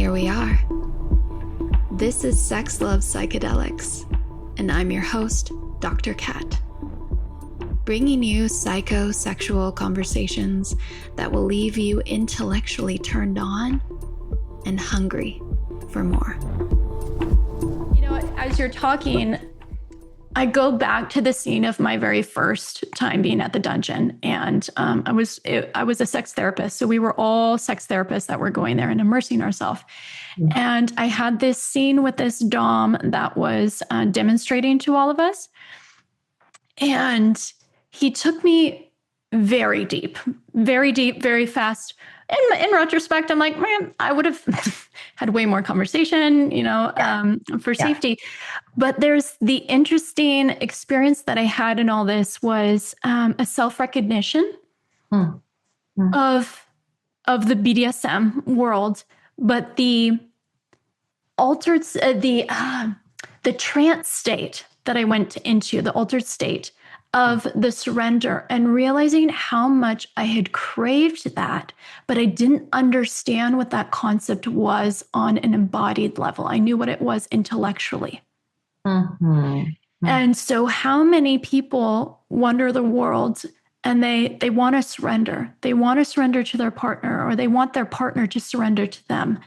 here we are. This is Sex Love Psychedelics, and I'm your host, Dr. Kat, bringing you psychosexual conversations that will leave you intellectually turned on and hungry for more. You know, as you're talking, I go back to the scene of my very first time being at the dungeon, and I was a sex therapist, so we were all sex therapists that were going there and immersing ourselves. Mm-hmm. And I had this scene with this dom that was demonstrating to all of us, and he took me very deep, very fast. In retrospect, I'm like, man, I would have had way more conversation, for safety. But there's the interesting experience that I had in all this was a self-recognition of the BDSM world, but the altered, the trance state that I went into, the altered state of the surrender, and realizing how much I had craved that, but I didn't understand what that concept was on an embodied level. I knew what it was intellectually. Mm-hmm. And so how many people wander the world and they want to surrender. They want to surrender to their partner, or they want their partner to surrender to them.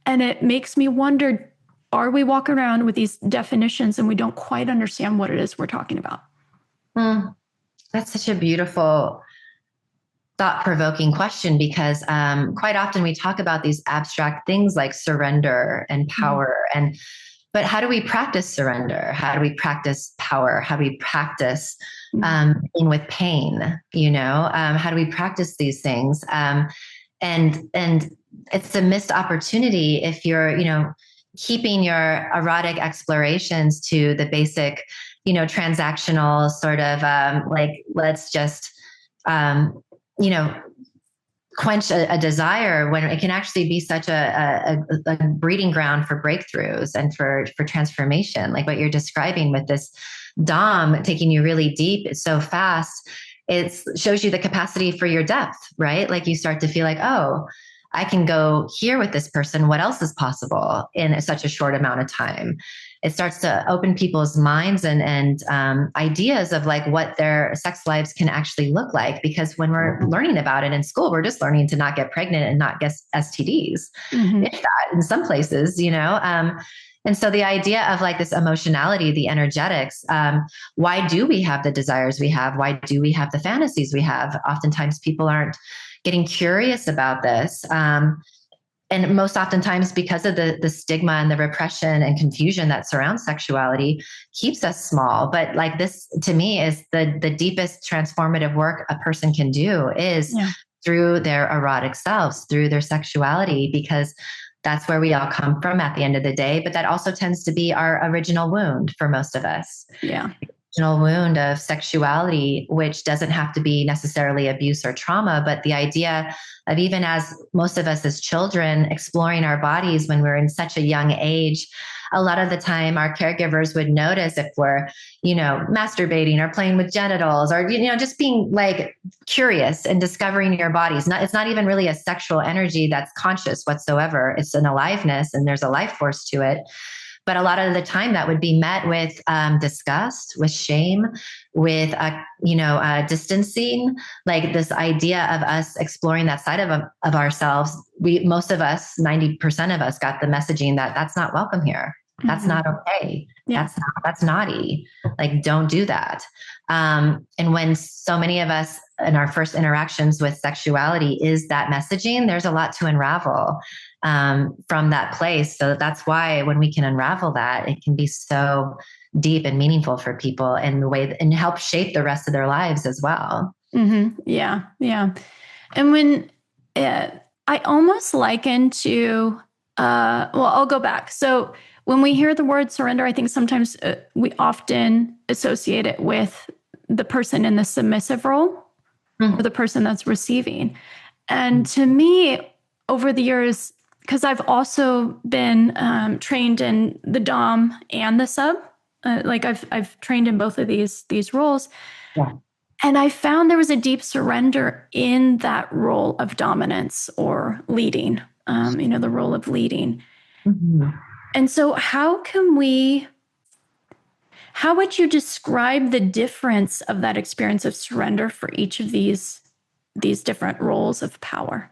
And it makes me wonder, are we walking around with these definitions and we don't quite understand what it is we're talking about? That's such a beautiful, thought-provoking question, because quite often we talk about these abstract things like surrender and power, but how do we practice surrender? How do we practice power? How do we practice being with pain? How do we practice these things? And it's a missed opportunity if you're, keeping your erotic explorations to the basic, transactional sort of let's just, quench a desire, when it can actually be such a breeding ground for breakthroughs and for transformation. Like what you're describing with this dom taking you really deep so fast, it shows you the capacity for your depth, right? Like you start to feel like, oh, I can go here with this person. What else is possible in such a short amount of time? It starts to open people's minds and ideas of like what their sex lives can actually look like. Because when we're learning about it in school, we're just learning to not get pregnant and not get STDs. Mm-hmm. If that, in some places, and so the idea of like this emotionality, the energetics, why do we have the desires we have? Why do we have the fantasies we have? Oftentimes people aren't getting curious about this. And most oftentimes because of the stigma and the repression and confusion that surrounds sexuality keeps us small. But like this, to me, is the deepest transformative work a person can do is through their erotic selves, through their sexuality, because that's where we all come from at the end of the day. But that also tends to be our original wound for most of us. Yeah. Original wound of sexuality, which doesn't have to be necessarily abuse or trauma, but the idea of, even as most of us as children exploring our bodies when we're in such a young age, a lot of the time our caregivers would notice if we're, masturbating or playing with genitals, or, just being like curious and discovering your bodies. It's not even really a sexual energy that's conscious whatsoever. It's an aliveness and there's a life force to it. But a lot of the time that would be met with disgust, with shame, with, distancing, like this idea of us exploring that side of ourselves. Most of us, 90% of us, got the messaging that that's not welcome here. That's not okay. Yeah. That's naughty. Like, don't do that. And when so many of us in our first interactions with sexuality is that messaging, there's a lot to unravel from that place. So that's why when we can unravel that, it can be so deep and meaningful for people in the way and help shape the rest of their lives as well. Mm-hmm. Yeah. Yeah. And when I almost liken to, I'll go back. So when we hear the word surrender, I think sometimes we often associate it with the person in the submissive role, or the person that's receiving. And to me, over the years, because I've also been trained in the dom and the sub, I've trained in both of these roles. Yeah. And I found there was a deep surrender in that role of dominance or leading. the role of leading. Mm-hmm. And so how would you describe the difference of that experience of surrender for each of these different roles of power?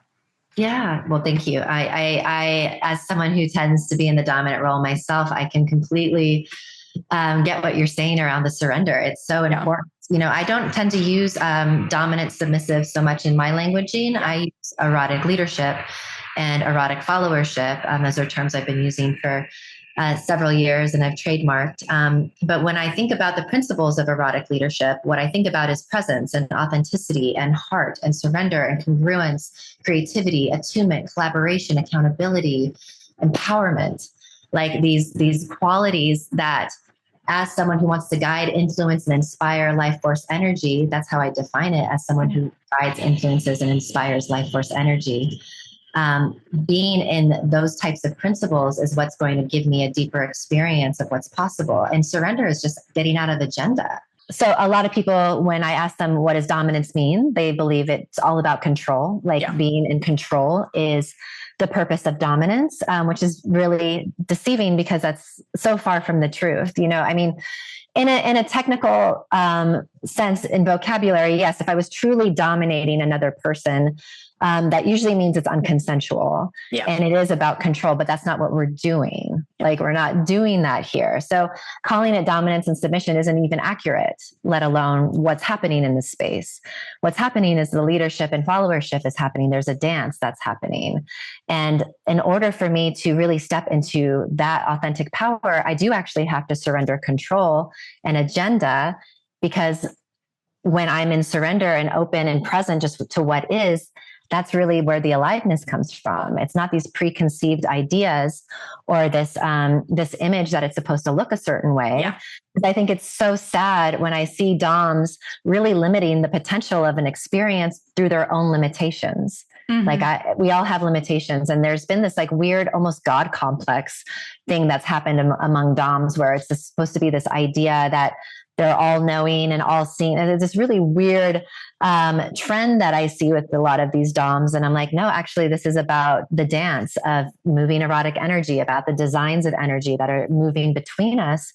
Yeah. Well, thank you. I, as someone who tends to be in the dominant role myself, I can completely get what you're saying around the surrender. It's so important. I don't tend to use dominant, submissive so much in my languaging. I use erotic leadership and erotic followership. Those are terms I've been using for several years and I've trademarked. But when I think about the principles of erotic leadership, what I think about is presence and authenticity and heart and surrender and congruence, creativity, attunement, collaboration, accountability, empowerment, like these qualities that, as someone who wants to guide, influence, and inspire life force energy, that's how I define it, as someone who guides, influences, and inspires life force energy. Being in those types of principles is what's going to give me a deeper experience of what's possible. And surrender is just getting out of agenda. So a lot of people, when I ask them what does dominance mean, they believe it's all about control. Being in control is the purpose of dominance, which is really deceiving because that's so far from the truth. In a technical sense, in vocabulary, yes, if I was truly dominating another person, that usually means it's unconsensual and it is about control, but that's not what we're doing. We're not doing that here. So calling it dominance and submission isn't even accurate, let alone what's happening in this space. What's happening is the leadership and followership is happening. There's a dance that's happening. And in order for me to really step into that authentic power, I do actually have to surrender control and agenda, because when I'm in surrender and open and present just to what is, that's really where the aliveness comes from. It's not these preconceived ideas or this image that it's supposed to look a certain way. Yeah. I think it's so sad when I see DOMs really limiting the potential of an experience through their own limitations. Mm-hmm. We all have limitations, and there's been this weird, almost God complex thing that's happened among DOMs, where it's supposed to be this idea that they're all knowing and all seeing. And it's this really weird trend that I see with a lot of these DOMs. And I'm like, no, actually, this is about the dance of moving erotic energy, about the designs of energy that are moving between us.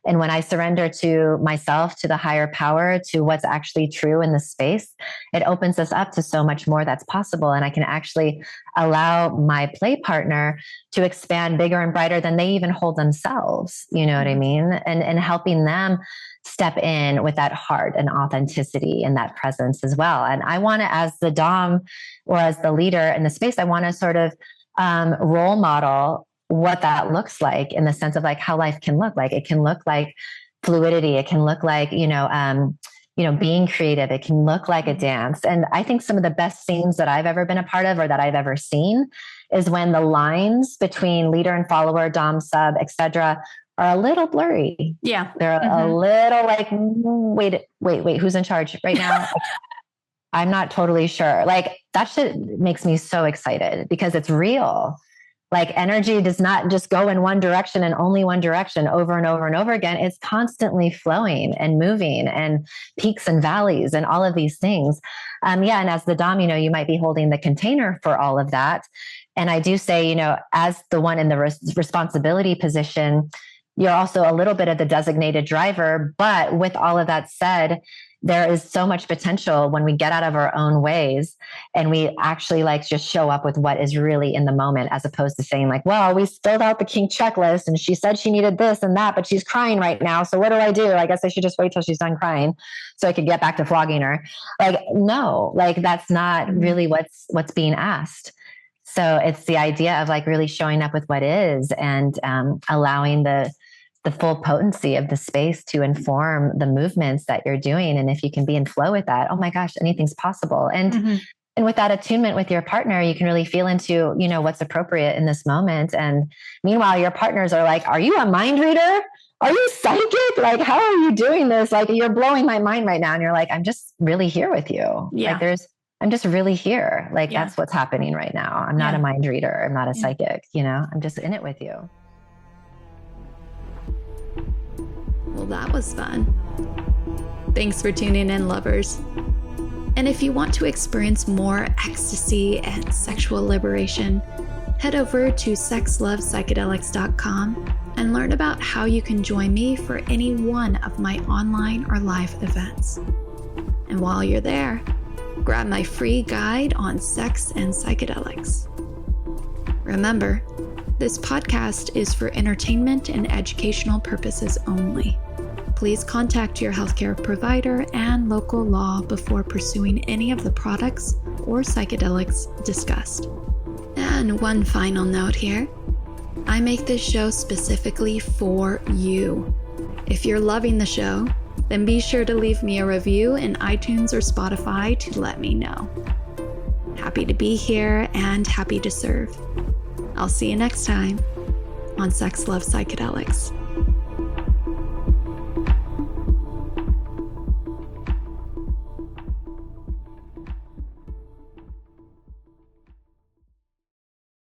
And when I surrender to myself, to the higher power, to what's actually true in the space, it opens us up to so much more that's possible. And I can actually allow my play partner to expand bigger and brighter than they even hold themselves. You know what I mean? And helping them step in with that heart and authenticity and that presence as well. And I want to, as the Dom or as the leader in the space, I want to sort of role model what that looks like, in the sense of how life can look like. It can look like fluidity. It can look like, being creative. It can look like a dance. And I think some of the best scenes that I've ever been a part of, or that I've ever seen, is when the lines between leader and follower, Dom, sub, etc., are a little blurry. Yeah. They're a little wait, who's in charge right now? I'm not totally sure. That shit makes me so excited, because it's real. Energy does not just go in one direction and only one direction over and over and over again. It's constantly flowing and moving, and peaks and valleys and all of these things. And as the Dom, you might be holding the container for all of that. And I do say, as the one in the responsibility position, you're also a little bit of the designated driver. But with all of that said, there is so much potential when we get out of our own ways and we actually just show up with what is really in the moment, as opposed to saying well, we filled out the kink checklist and she said she needed this and that, but she's crying right now. So what do? I guess I should just wait till she's done crying so I could get back to flogging her. No, that's not really what's being asked. So it's the idea of really showing up with what is, and allowing the full potency of the space to inform the movements that you're doing. And if you can be in flow with that, oh my gosh, anything's possible. And and with that attunement with your partner, you can really feel into, what's appropriate in this moment. And meanwhile, your partners are are you a mind reader? Are you psychic? How are you doing this? You're blowing my mind right now. And you're I'm just really here with you. Yeah. I'm just really here. That's what's happening right now. I'm not a mind reader. I'm not a psychic, I'm just in it with you. Well, that was fun. Thanks for tuning in, lovers. And if you want to experience more ecstasy and sexual liberation, head over to sexlovepsychedelics.com and learn about how you can join me for any one of my online or live events. And while you're there, grab my free guide on sex and psychedelics. Remember, this podcast is for entertainment and educational purposes only. Please contact your healthcare provider and local law before pursuing any of the products or psychedelics discussed. And one final note here. I make this show specifically for you. If you're loving the show, then be sure to leave me a review in iTunes or Spotify to let me know. Happy to be here and happy to serve. I'll see you next time on Sex Love Psychedelics.